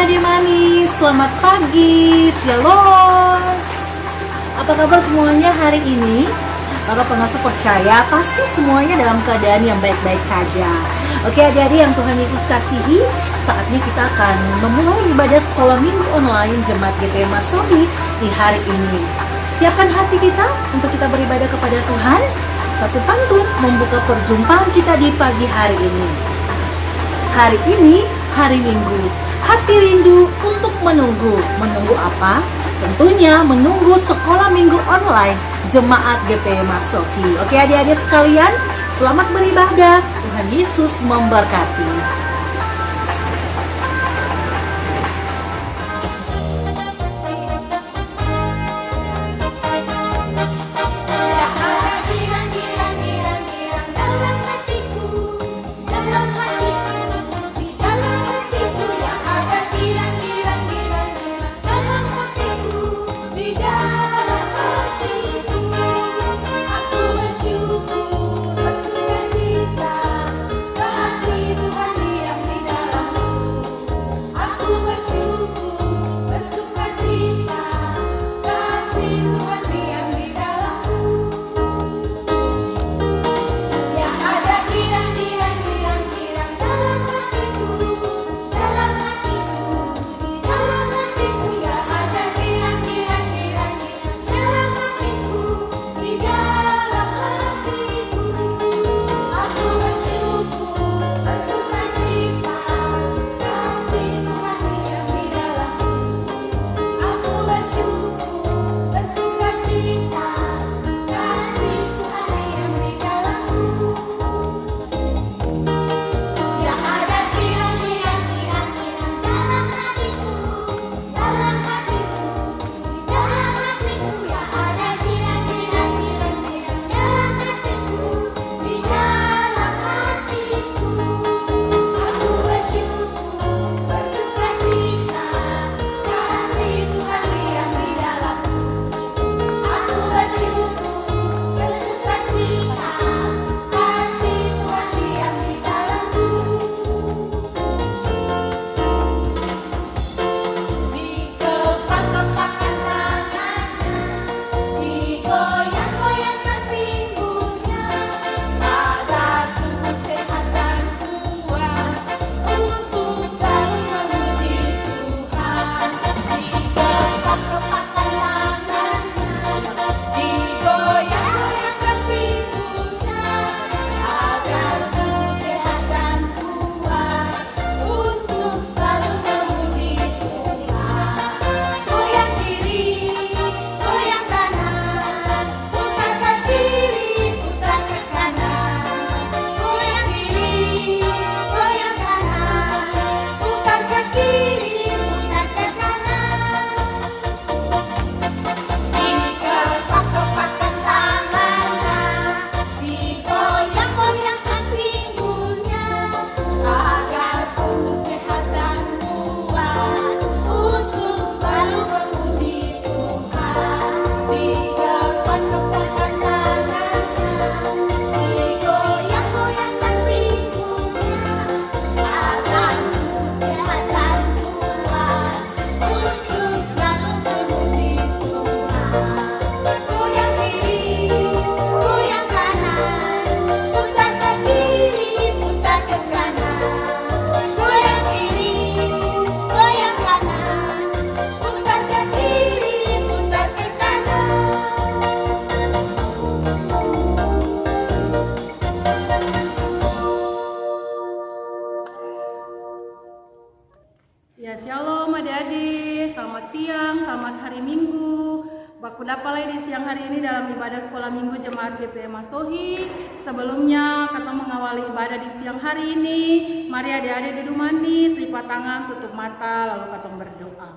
adik manis, selamat pagi, shalom. Apa kabar semuanya hari ini? Para pengasuh percaya pasti semuanya dalam keadaan yang baik-baik saja. Oke adik-adik yang Tuhan Yesus kasihi, saatnya kita akan memulai ibadah sekolah minggu online Jemaat GPM Masohi di hari ini. Siapkan hati kita untuk kita beribadah kepada Tuhan. Satu pantun membuka perjumpaan kita di pagi hari ini. Hari ini hari Minggu, hati rindu untuk menunggu. Menunggu apa? Tentunya menunggu sekolah minggu online Jemaat GPM Masohi. Oke adik-adik sekalian, selamat beribadah. Tuhan Yesus memberkati. Ya shalom adik-adik, selamat siang, selamat hari Minggu. Baku dapalai di siang hari ini dalam ibadah sekolah minggu Jemaat GPM Masohi. Sebelumnya kata mengawali ibadah di siang hari ini, mari adik-adik duduk manis, lipat tangan, tutup mata, lalu kata berdoa.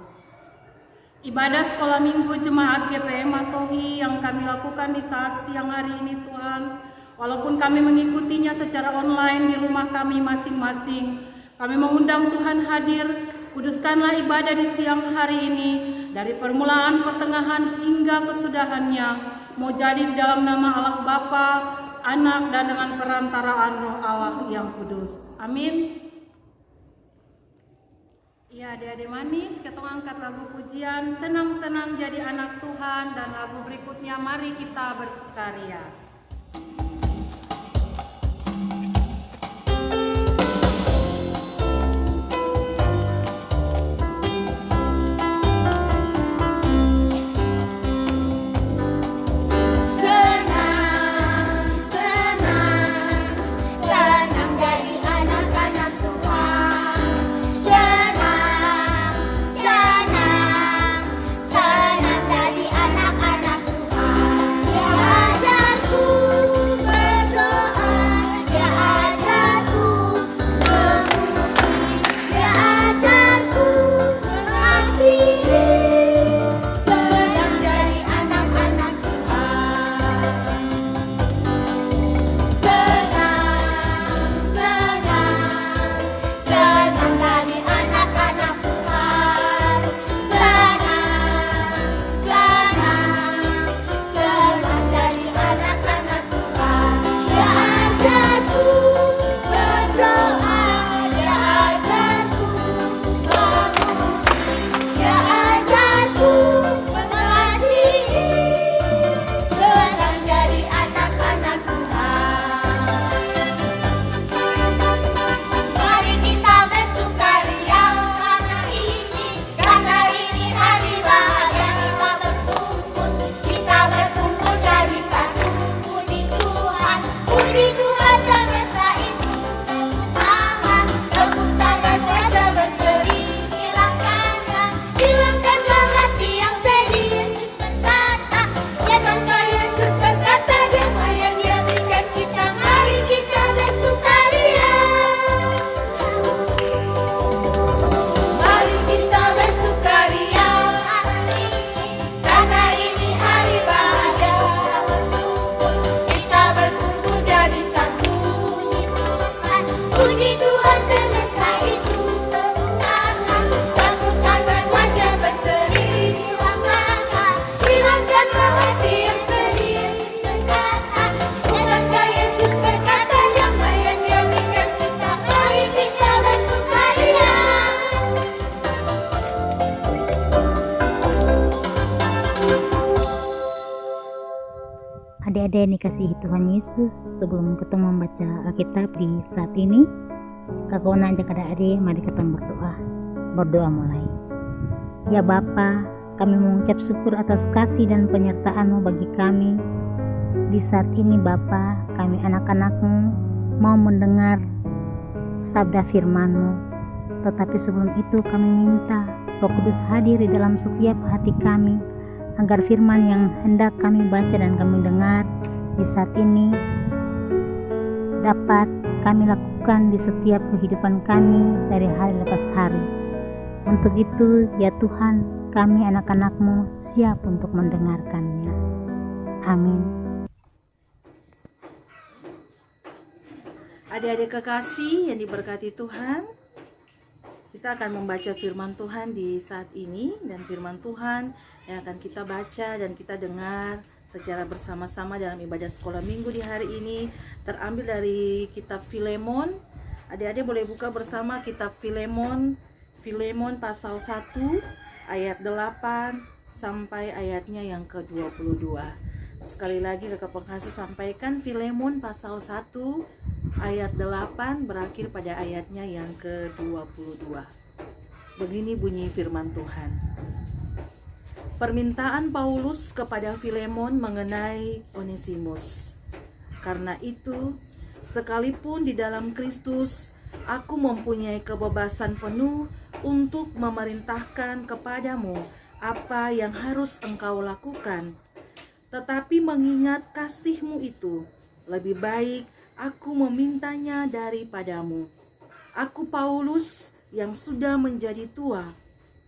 Ibadah sekolah minggu Jemaat GPM Masohi yang kami lakukan di saat siang hari ini Tuhan, walaupun kami mengikutinya secara online di rumah kami masing-masing, kami mengundang Tuhan hadir. Kuduskanlah ibadah di siang hari ini dari permulaan, pertengahan hingga kesudahannya, mau jadi di dalam nama Allah Bapa, Anak, dan dengan perantaraan Roh Allah yang kudus. Amin. Ya Adik-adik manis, kita angkat lagu pujian Senang-senang jadi anak Tuhan, dan lagu berikutnya Mari Kita Bersukaria. Adik-adik yang dikasihi Tuhan Yesus, sebelum kita membaca Alkitab di saat ini, kakak ajak adik-adik, mari kita berdoa. Berdoa mulai. Ya Bapa, kami mengucap syukur atas kasih dan penyertaan-Mu bagi kami. Di saat ini Bapa, kami anak-anak-Mu mau mendengar sabda firman-Mu. Tetapi sebelum itu kami minta Roh Kudus hadir di dalam setiap hati kami, agar firman yang hendak kami baca dan kami dengar di saat ini dapat kami lakukan di setiap kehidupan kami dari hari lepas hari. Untuk itu ya Tuhan, kami anak-anak-Mu siap untuk mendengarkannya. Amin. Adik-adik kekasih yang diberkati Tuhan, kita akan membaca firman Tuhan di saat ini, dan firman Tuhan yang akan kita baca dan kita dengar secara bersama-sama dalam ibadah sekolah minggu di hari ini terambil dari kitab Filemon. Adik-adik boleh buka bersama kitab Filemon pasal 1 ayat 8 sampai ayatnya yang ke-22. Sekali lagi kakak pengasuh sampaikan, Filemon pasal 1 ayat 8 berakhir pada ayatnya yang ke-22. Begini bunyi firman Tuhan. Permintaan Paulus kepada Filemon mengenai Onesimus. Karena itu, sekalipun di dalam Kristus, aku mempunyai kebebasan penuh untuk memerintahkan kepadamu apa yang harus engkau lakukan. Tetapi mengingat kasih-Mu itu, lebih baik aku memintanya daripadamu. Aku Paulus yang sudah menjadi tua,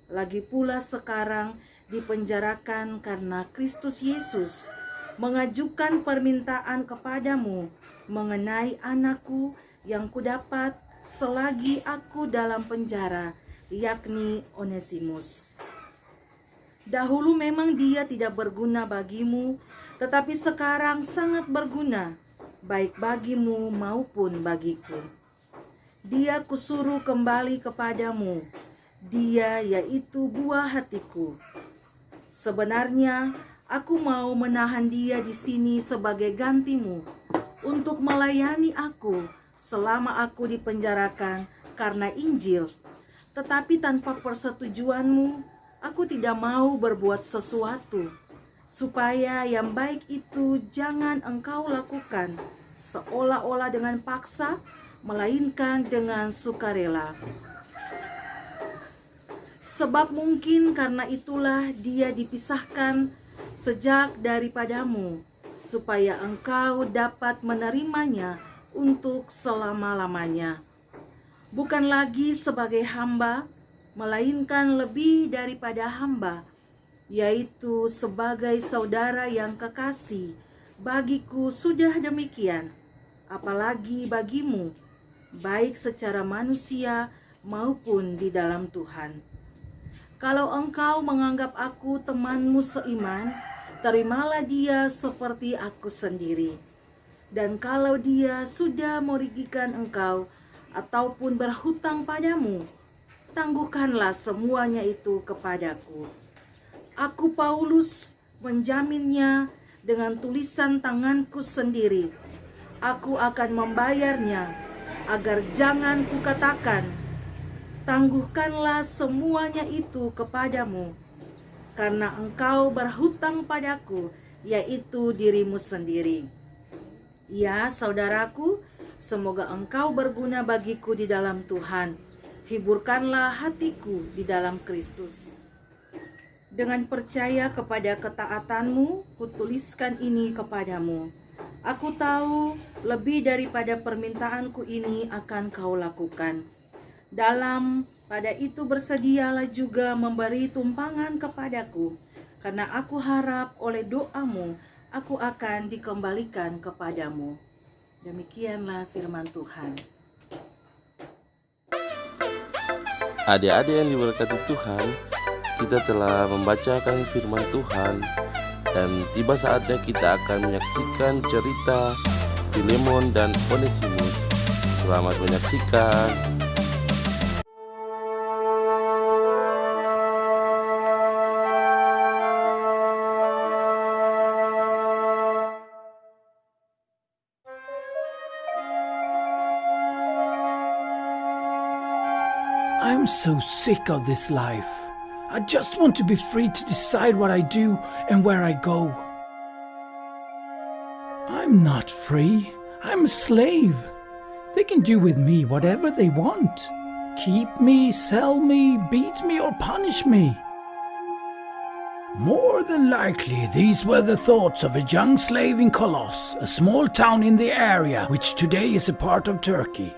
lagi pula sekarang dipenjarakan karena Kristus Yesus, mengajukan permintaan kepadamu mengenai anakku yang kudapat selagi aku dalam penjara, yakni Onesimus. Dahulu memang dia tidak berguna bagimu, tetapi sekarang sangat berguna, baik bagimu maupun bagiku. Dia kusuruh kembali kepadamu, Dia yaitu buah hatiku. Sebenarnya aku mau menahan dia di sini sebagai gantimu untuk melayani aku selama aku dipenjarakan karena Injil. Tetapi tanpa persetujuanmu, aku tidak mau berbuat sesuatu, supaya yang baik itu jangan engkau lakukan seolah-olah dengan paksa, melainkan dengan sukarela. Sebab mungkin karena itulah dia dipisahkan sejak daripadamu, supaya engkau dapat menerimanya untuk selama-lamanya. Bukan lagi sebagai hamba, melainkan lebih daripada hamba, yaitu sebagai saudara yang kekasih. Bagiku sudah demikian, apalagi bagimu, baik secara manusia maupun di dalam Tuhan. Kalau engkau menganggap aku temanmu seiman, terimalah dia seperti aku sendiri. Dan kalau dia sudah merugikan engkau ataupun berhutang padamu, tangguhkanlah semuanya itu kepadaku. Aku Paulus menjaminnya dengan tulisan tanganku sendiri. Aku akan membayarnya, agar jangan kukatakan, tangguhkanlah semuanya itu kepadamu, karena engkau berhutang padaku, yaitu dirimu sendiri. Ya, saudaraku, semoga engkau berguna bagiku di dalam Tuhan. Hiburkanlah hatiku di dalam Kristus. Dengan percaya kepada ketaatanmu, kutuliskan ini kepadamu. Aku tahu lebih daripada permintaanku ini akan kau lakukan. Pada itu bersedialah juga memberi tumpangan kepadaku, karena aku harap oleh doamu aku akan dikembalikan kepadamu. Demikianlah firman Tuhan. Adik-adik yang diberkati Tuhan, kita telah membacakan firman Tuhan, dan tiba saatnya kita akan menyaksikan cerita Filemon dan Onesimus. Selamat menyaksikan. I'm so sick of this life. I just want to be free to decide what I do and where I go. I'm not free. I'm a slave. They can do with me whatever they want. Keep me, sell me, beat me, or punish me. More than likely, these were the thoughts of a young slave in Kolos, a small town in the area which today is a part of Turkey.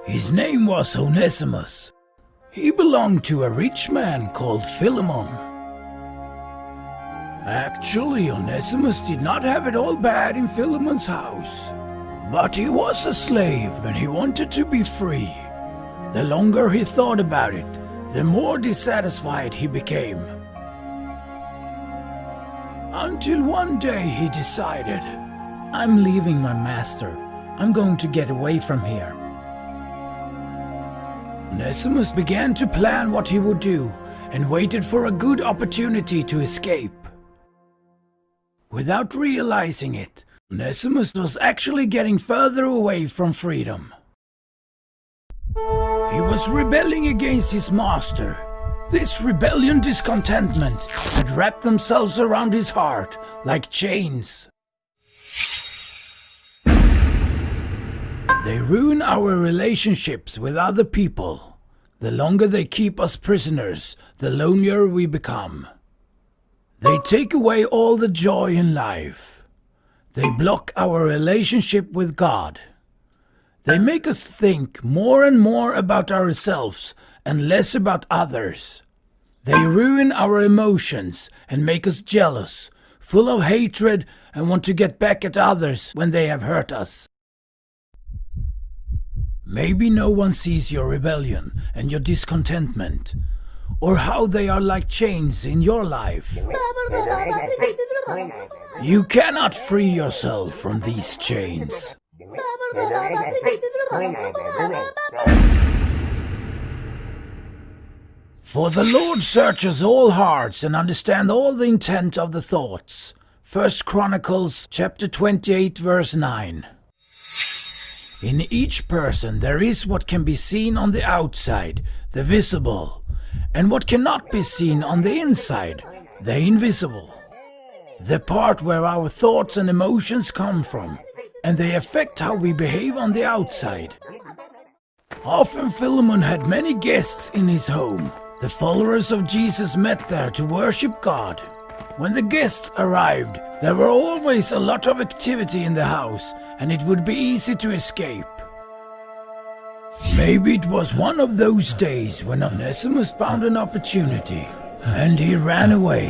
His name was Onesimus. He belonged to a rich man called Philemon. Actually, Onesimus did not have it all bad in Philemon's house. But he was a slave and he wanted to be free. The longer he thought about it, the more dissatisfied he became. Until one day he decided, I'm leaving my master. I'm going to get away from here. Onesimus began to plan what he would do and waited for a good opportunity to escape. Without realizing it, Onesimus was actually getting further away from freedom. He was rebelling against his master. This rebellion, discontentment had wrapped themselves around his heart like chains. They ruin our relationships with other people. The longer they keep us prisoners, the lonelier we become. They take away all the joy in life. They block our relationship with God. They make us think more and more about ourselves and less about others. They ruin our emotions and make us jealous, full of hatred, and want to get back at others when they have hurt us. Maybe no one sees your rebellion and your discontentment, or how they are like chains in your life. You cannot free yourself from these chains. For the Lord searches all hearts and understands all the intent of the thoughts. 1 Chronicles chapter 28 verse 9. In each person there is what can be seen on the outside, the visible, and what cannot be seen on the inside, the invisible. The part where our thoughts and emotions come from, and they affect how we behave on the outside. Often Philemon had many guests in his home. The followers of Jesus met there to worship God. When the guests arrived, there were always a lot of activity in the house, and it would be easy to escape. Maybe it was one of those days when Onesimus found an opportunity, and he ran away.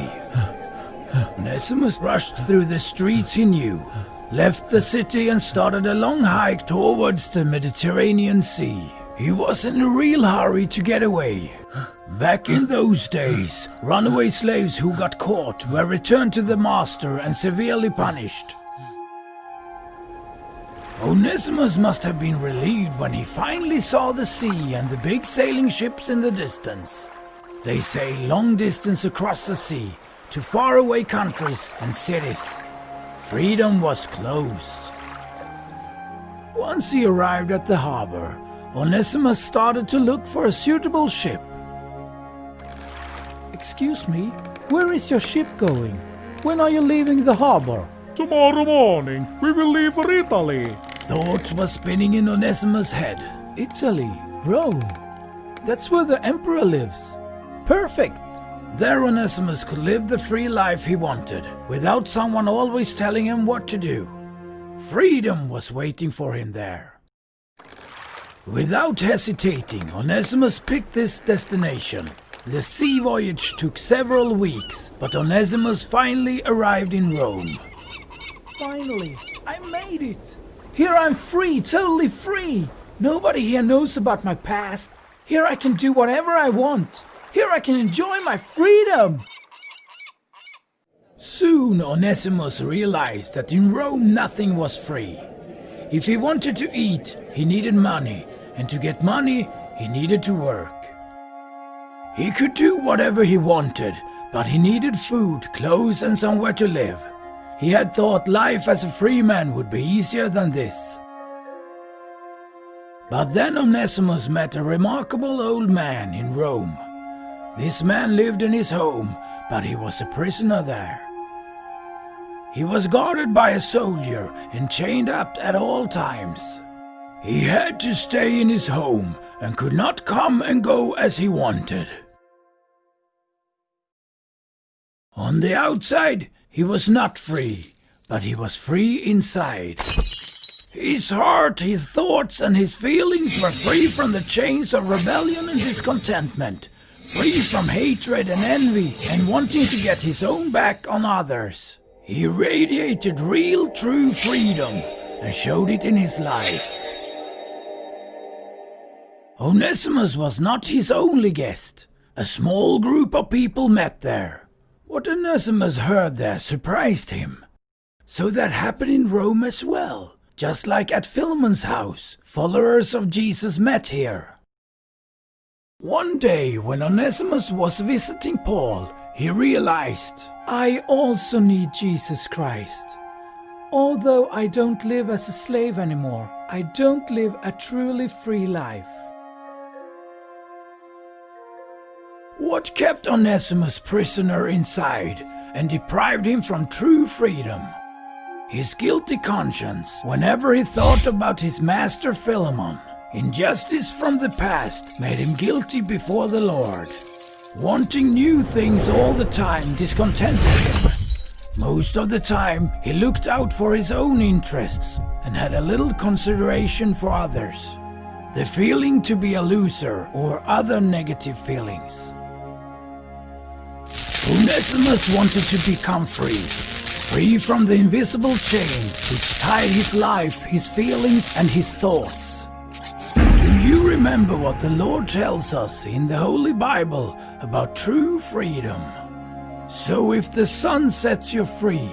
Onesimus rushed through the streets he knew, left the city and started a long hike towards the Mediterranean Sea. He was in a real hurry to get away. Back in those days, runaway slaves who got caught were returned to the master and severely punished. Onesimus must have been relieved when he finally saw the sea and the big sailing ships in the distance. They sail long distance across the sea to faraway countries and cities. Freedom was close. Once he arrived at the harbor, Onesimus started to look for a suitable ship. Excuse me, where is your ship going? When are you leaving the harbor? Tomorrow morning, we will leave for Italy. Thoughts were spinning in Onesimus' head. Italy, Rome. That's where the emperor lives. Perfect! There Onesimus could live the free life he wanted, without someone always telling him what to do. Freedom was waiting for him there. Without hesitating, Onesimus picked this destination. The sea voyage took several weeks, but Onesimus finally arrived in Rome. Finally, I made it! Here I'm free, totally free! Nobody here knows about my past. Here I can do whatever I want. Here I can enjoy my freedom! Soon Onesimus realized that in Rome nothing was free. If he wanted to eat, he needed money, and to get money, he needed to work. He could do whatever he wanted, but he needed food, clothes, and somewhere to live. He had thought life as a free man would be easier than this. But then Onesimus met a remarkable old man in Rome. This man lived in his home, but he was a prisoner there. He was guarded by a soldier and chained up at all times. He had to stay in his home and could not come and go as he wanted. On the outside, he was not free, but he was free inside. His heart, his thoughts, and his feelings were free from the chains of rebellion and discontentment, free from hatred and envy and wanting to get his own back on others. He radiated real, true freedom and showed it in his life. Onesimus was not his only guest. A small group of people met there. What Onesimus heard there surprised him. So that happened in Rome as well. Just like at Philemon's house, followers of Jesus met here. One day when Onesimus was visiting Paul, he realized, I also need Jesus Christ. Although I don't live as a slave anymore, I don't live a truly free life. What kept Onesimus prisoner inside and deprived him from true freedom? His guilty conscience whenever he thought about his master Philemon. Injustice from the past made him guilty before the Lord. Wanting new things all the time discontented him. Most of the time he looked out for his own interests and had a little consideration for others. The feeling to be a loser or other negative feelings. Onesimus wanted to become free from the invisible chain which tied his life, his feelings, and his thoughts. Do you remember what the Lord tells us in the Holy Bible about true freedom? So if the Son sets you free,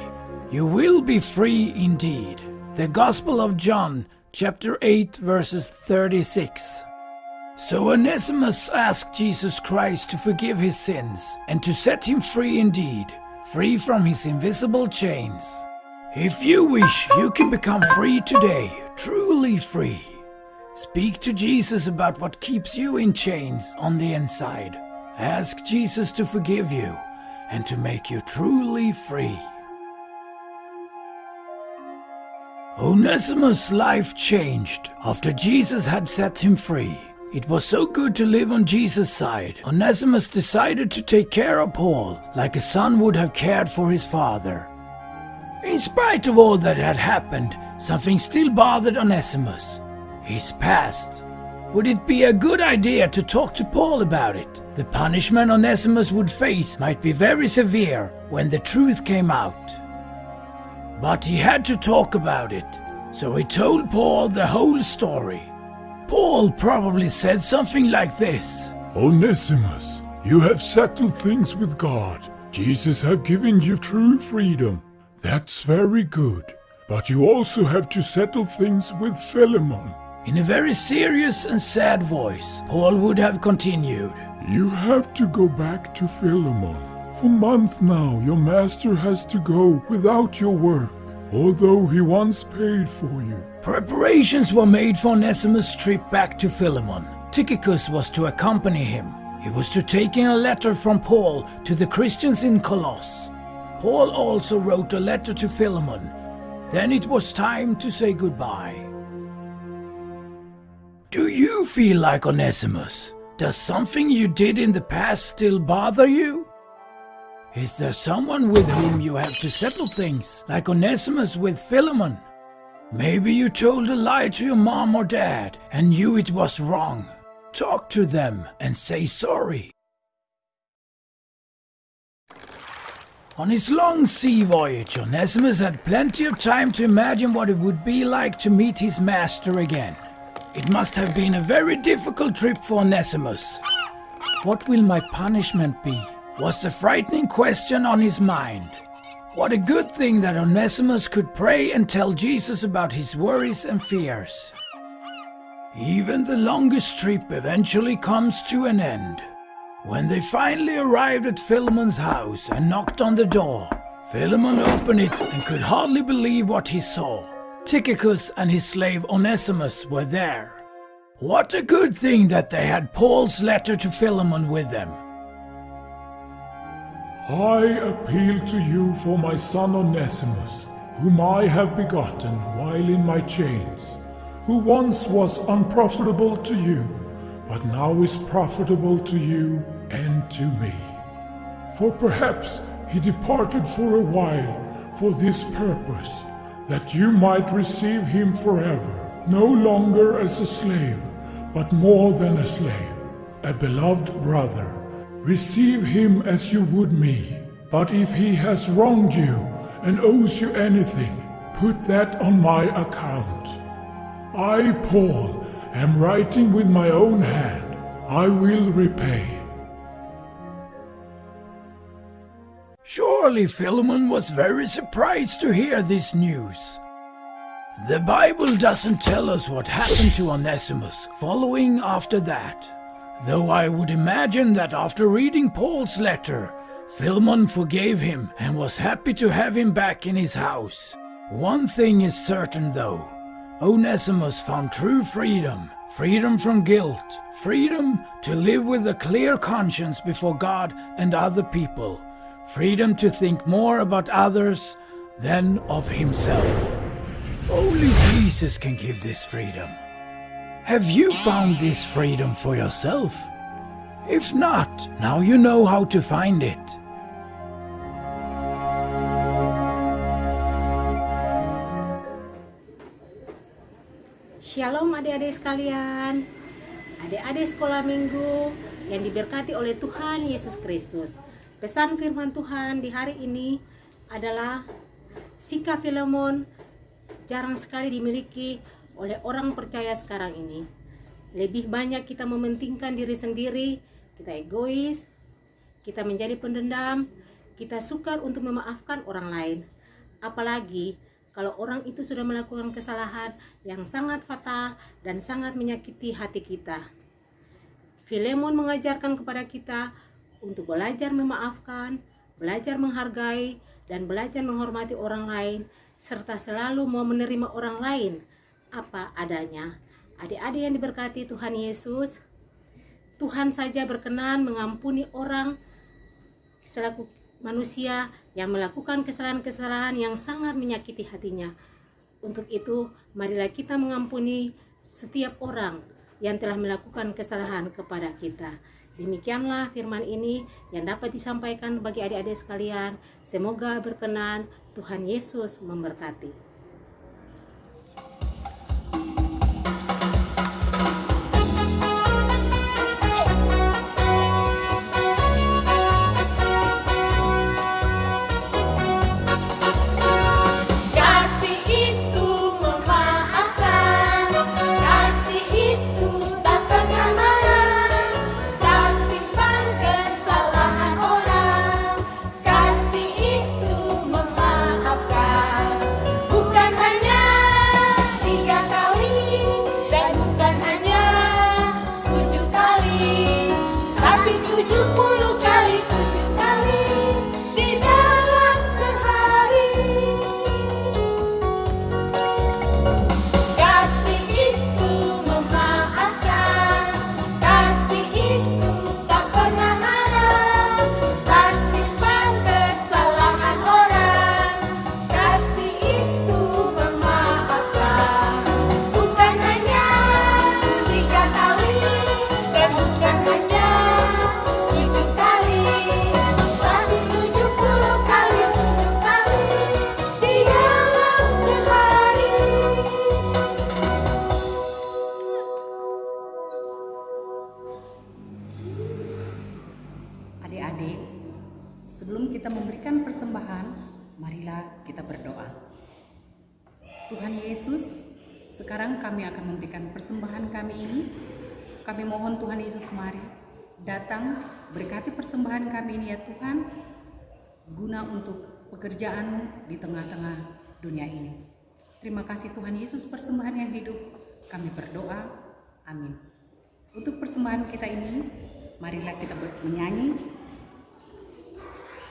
you will be free indeed. The Gospel of John, chapter 8, verses 36. So Onesimus asked Jesus Christ to forgive his sins and to set him free indeed, free from his invisible chains. If you wish, you can become free today, truly free. Speak to Jesus about what keeps you in chains on the inside. Ask Jesus to forgive you and to make you truly free. Onesimus' life changed after Jesus had set him free. It was so good to live on Jesus' side. Onesimus decided to take care of Paul like a son would have cared for his father. In spite of all that had happened, something still bothered Onesimus: his past. Would it be a good idea to talk to Paul about it? The punishment Onesimus would face might be very severe when the truth came out. But he had to talk about it, so he told Paul the whole story. Paul probably said something like this: Onesimus, you have settled things with God. Jesus have given you true freedom. That's very good. But you also have to settle things with Philemon. In a very serious and sad voice, Paul would have continued, You have to go back to Philemon. For months now your master has to go without your work, although he once paid for you. Preparations were made for Onesimus' trip back to Philemon. Tychicus was to accompany him. He was to take in a letter from Paul to the Christians in Colossus. Paul also wrote a letter to Philemon. Then it was time to say goodbye. Do you feel like Onesimus? Does something you did in the past still bother you? Is there someone with whom you have to settle things, like Onesimus with Philemon? Maybe you told a lie to your mom or dad and knew it was wrong. Talk to them and say sorry. On his long sea voyage, Onesimus had plenty of time to imagine what it would be like to meet his master again. It must have been a very difficult trip for Onesimus. What will my punishment be? Was the frightening question on his mind. What a good thing that Onesimus could pray and tell Jesus about his worries and fears. Even the longest trip eventually comes to an end. When they finally arrived at Philemon's house and knocked on the door, Philemon opened it and could hardly believe what he saw. Tychicus and his slave Onesimus were there. What a good thing that they had Paul's letter to Philemon with them. I appeal to you for my son Onesimus, whom I have begotten while in my chains, who once was unprofitable to you, but now is profitable to you and to me. For perhaps he departed for a while for this purpose, that you might receive him forever, no longer as a slave, but more than a slave, a beloved brother. Receive him as you would me. But if he has wronged you and owes you anything, put that on my account. I, Paul, am writing with my own hand. I will repay. Surely Philemon was very surprised to hear this news. The Bible doesn't tell us what happened to Onesimus following after that, though I would imagine that after reading Paul's letter, Philemon forgave him and was happy to have him back in his house. One thing is certain though, Onesimus found true freedom, freedom from guilt, freedom to live with a clear conscience before God and other people, freedom to think more about others than of himself. Only Jesus can give this freedom. Have you found this freedom for yourself? If not, now you know how to find it. Shalom adik-adik sekalian, adik-adik sekolah minggu yang diberkati oleh Tuhan Yesus Kristus. Pesan firman Tuhan di hari ini adalah sikap Philemon jarang sekali dimiliki oleh orang percaya sekarang ini. Lebih banyak kita mementingkan diri sendiri, kita egois, kita menjadi pendendam, kita sukar untuk memaafkan orang lain. Apalagi kalau orang itu sudah melakukan kesalahan yang sangat fatal dan sangat menyakiti hati kita. Filemon mengajarkan kepada kita untuk belajar memaafkan, belajar menghargai, dan belajar menghormati orang lain, serta selalu mau menerima orang lain apa adanya. Adik-adik yang diberkati Tuhan Yesus, Tuhan saja berkenan mengampuni orang selaku manusia yang melakukan kesalahan-kesalahan yang sangat menyakiti hatinya. Untuk itu, marilah kita mengampuni setiap orang yang telah melakukan kesalahan kepada kita. Demikianlah firman ini yang dapat disampaikan bagi adik-adik sekalian. Semoga berkenan. Tuhan Yesus memberkati. Adik-adik, sebelum kita memberikan persembahan, marilah kita berdoa. Tuhan Yesus, sekarang kami akan memberikan persembahan kami ini. Kami mohon Tuhan Yesus, mari datang berkati persembahan kami ini ya Tuhan, guna untuk pekerjaan di tengah-tengah dunia ini. Terima kasih Tuhan Yesus, persembahan yang hidup. Kami berdoa, amin. Untuk persembahan kita ini, marilah kita menyanyi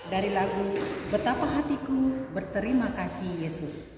dari lagu Betapa Hatiku Berterima Kasih Yesus.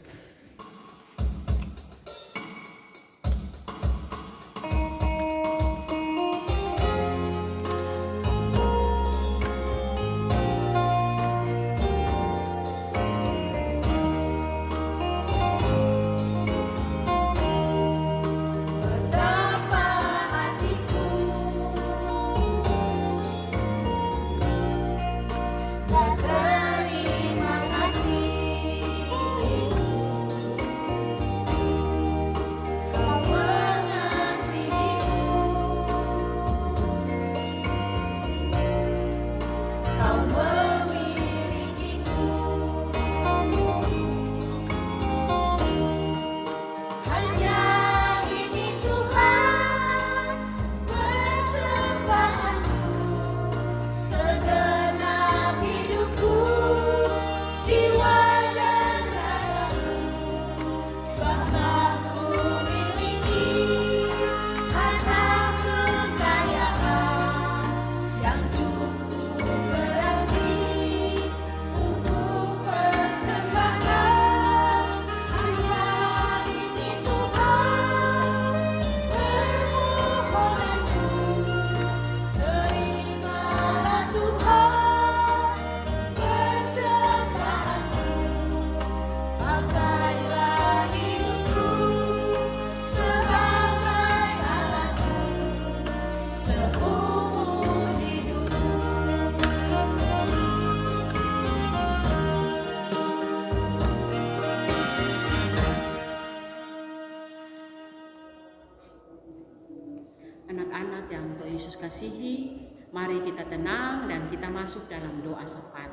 Anak-anak yang Tuhan Yesus kasihi, mari kita tenang dan kita masuk dalam doa syafaat.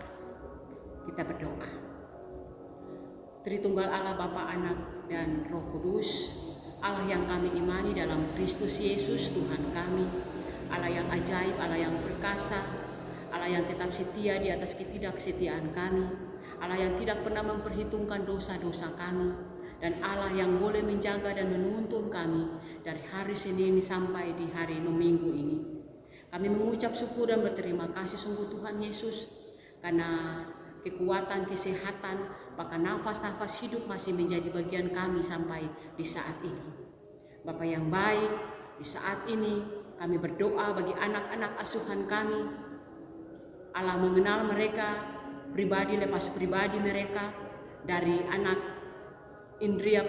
Kita berdoa. Tritunggal Allah Bapa, Anak, dan Roh Kudus, Allah yang kami imani dalam Kristus Yesus Tuhan kami, Allah yang ajaib, Allah yang perkasa, Allah yang tetap setia di atas ketidaksetiaan kami, Allah yang tidak pernah memperhitungkan dosa-dosa kami, dan Allah yang boleh menjaga dan menuntun kami dari hari Senin sampai di hari Minggu ini. Kami mengucap syukur dan berterima kasih sungguh Tuhan Yesus, karena kekuatan, kesehatan, bahkan nafas-nafas hidup masih menjadi bagian kami sampai di saat ini. Bapa yang baik, di saat ini kami berdoa bagi anak-anak asuhan kami. Allah mengenal mereka pribadi lepas pribadi mereka, dari anak indria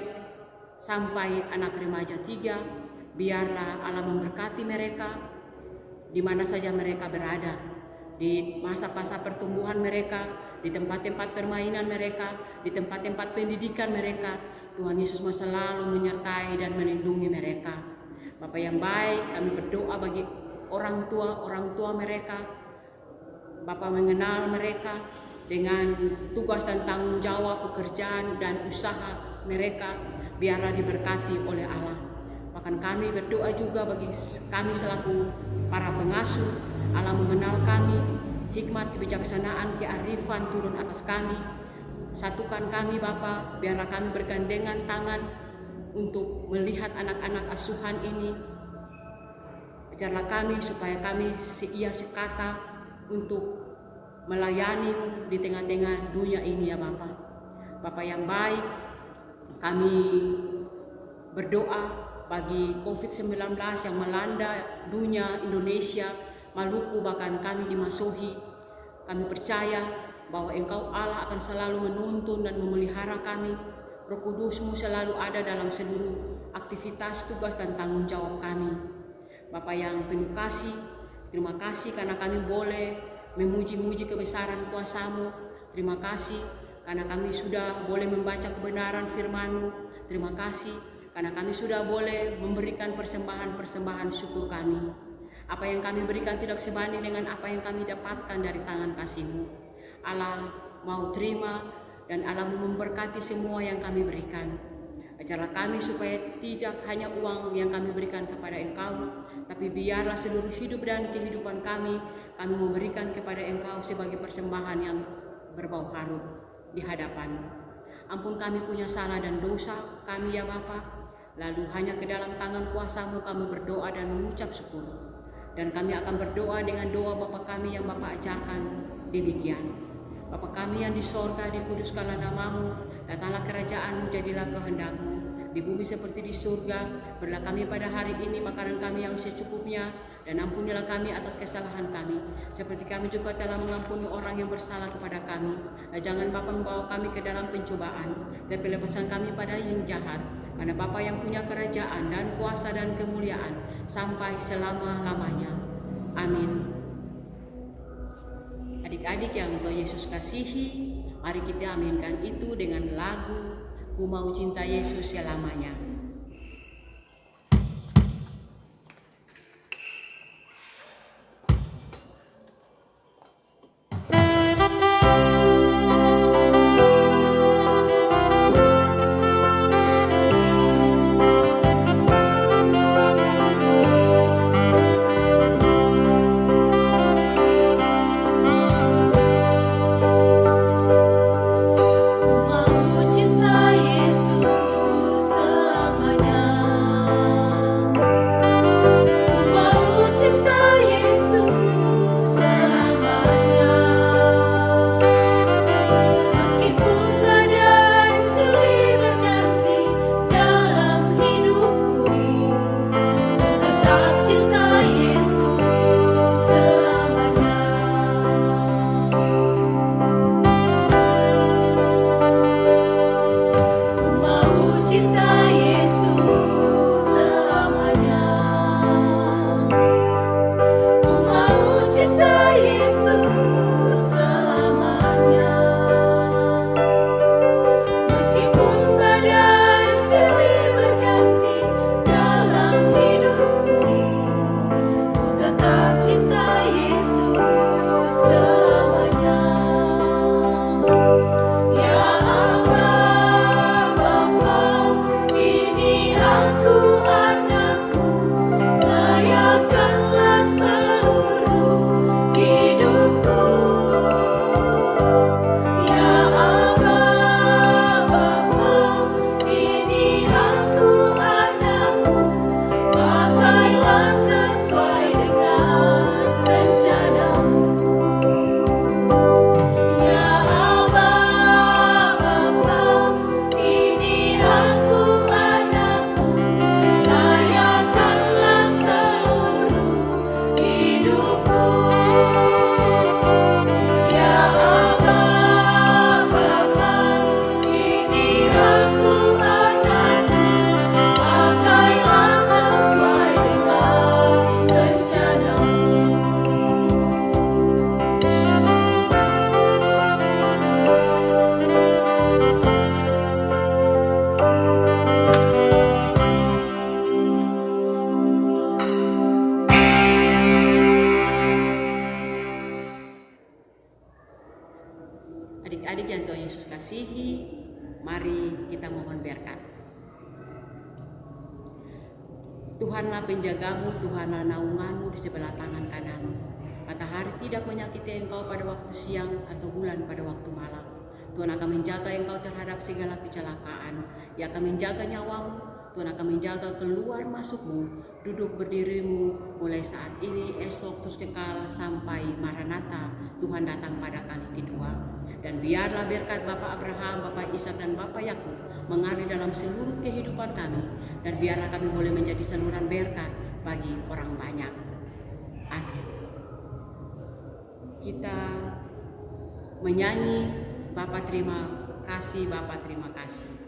sampai anak remaja 3. Biarlah Allah memberkati mereka di mana saja mereka berada, di masa-masa pertumbuhan mereka, di tempat-tempat permainan mereka, di tempat-tempat pendidikan mereka. Tuhan Yesus mau selalu menyertai dan melindungi mereka. Bapa yang baik, kami berdoa bagi orang tua mereka. Bapa mengenal mereka dengan tugas dan tanggung jawab pekerjaan dan usaha mereka. Biarlah diberkati oleh Allah. Bahkan kami berdoa juga bagi kami selaku para pengasuh. Allah mengenal kami, hikmat, kebijaksanaan, kearifan turun atas kami. Satukan kami Bapa, biarlah kami bergandengan tangan untuk melihat anak-anak asuhan ini. Ajarlah kami supaya kami seia sekata untuk melayani di tengah-tengah dunia ini ya Bapa. Bapa yang baik, kami berdoa bagi COVID-19 yang melanda dunia, Indonesia, Maluku, bahkan kami di Masohi. Kami percaya bahwa Engkau Allah akan selalu menuntun dan memelihara kami. Roh Kudus-Mu selalu ada dalam seluruh aktivitas, tugas dan tanggung jawab kami. Bapa yang penuh kasih, terima kasih karena kami boleh memuji-muji kebesaran kuasa-Mu. Terima kasih karena kami sudah boleh membaca kebenaran firman-Mu. Terima kasih karena kami sudah boleh memberikan persembahan-persembahan syukur kami. Apa yang kami berikan tidak sebanding dengan apa yang kami dapatkan dari tangan kasih-Mu. Allah mau terima dan Allah mau memberkati semua yang kami berikan. Ajarlah kami supaya tidak hanya uang yang kami berikan kepada Engkau, tapi biarlah seluruh hidup dan kehidupan kami memberikan kepada Engkau sebagai persembahan yang berbau harum di hadapan. Ampun kami punya salah dan dosa kami ya Bapa. Lalu hanya ke dalam tangan kuasa-Mu kami berdoa dan mengucap syukur. Dan kami akan berdoa dengan doa Bapa kami yang Bapa ajarkan demikian. Bapa kami yang di sorga, dikuduskanlah nama-Mu, datanglah kerajaan-Mu, jadilah kehendak-Mu di bumi seperti di surga. Berilah kami pada hari ini makanan kami yang secukupnya, dan ampunilah kami atas kesalahan kami, seperti kami juga telah mengampuni orang yang bersalah kepada kami. Dan jangan Bapa membawa kami ke dalam pencobaan, tapi lepaskan kami pada yang jahat. Karena Bapa yang punya kerajaan dan kuasa dan kemuliaan sampai selama-lamanya. Amin. Adik-adik yang Tuhan Yesus kasihi, mari kita aminkan itu dengan lagu Ku Mau Cinta Yesus Selamanya. Mau cinta Yesus selamanya. Yesus kasihi, mari kita mohon berkat. Tuhanlah penjagamu, Tuhanlah naunganmu di sebelah tangan kananmu. Matahari tidak menyakiti engkau pada waktu siang atau bulan pada waktu malam. Tuhan akan menjaga engkau terhadap segala kecelakaan. Ia akan menjaga nyawamu. Tuhan akan menjaga keluar masukmu, duduk berdirimu mulai saat ini, esok, terus kekal sampai Maranatha, Tuhan datang pada kali kedua. Dan biarlah berkat Bapak Abraham, Bapak Ishak dan Bapak Yakub mengalir dalam seluruh kehidupan kami, dan biarlah kami boleh menjadi saluran berkat bagi orang banyak. Amin. Kita menyanyi Bapak terima kasih, Bapak terima kasih.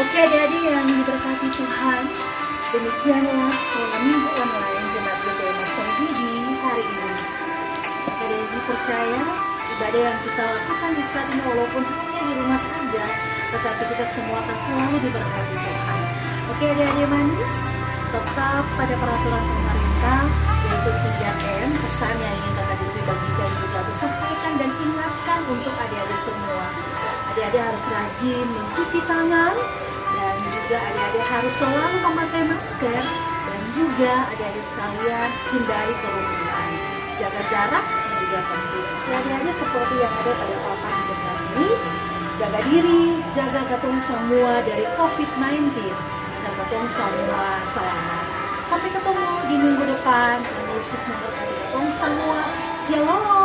Oke adik-adik yang diberkati Tuhan, demikianlah sekolah minggu online Jemaat GPM Masohi di hari ini. Adik-adik percaya ibadah yang kita lakukan di saat ini walaupun hanya di rumah saja, tetapi kita semua akan selalu diberkati Tuhan. Oke adik-adik manis, tetap pada peraturan pemerintah yaitu 3M, pesan yang ingin kakak Dewi bagikan juga disampaikan dan ingatkan untuk adik-adik semua. Adik-adik harus rajin mencuci tangan, dan juga adik-adik harus selalu memakai masker, dan juga adik-adik sekalian hindari kerumunan, jaga jarak dan juga penting. Adik-adik seperti yang ada pada papan benar ini, jaga diri, jaga katong semua dari COVID-19, dan katong semua selamat. Sampai ketemu di minggu depan. Tuhan Yesus memberkati katong semua. Shalom.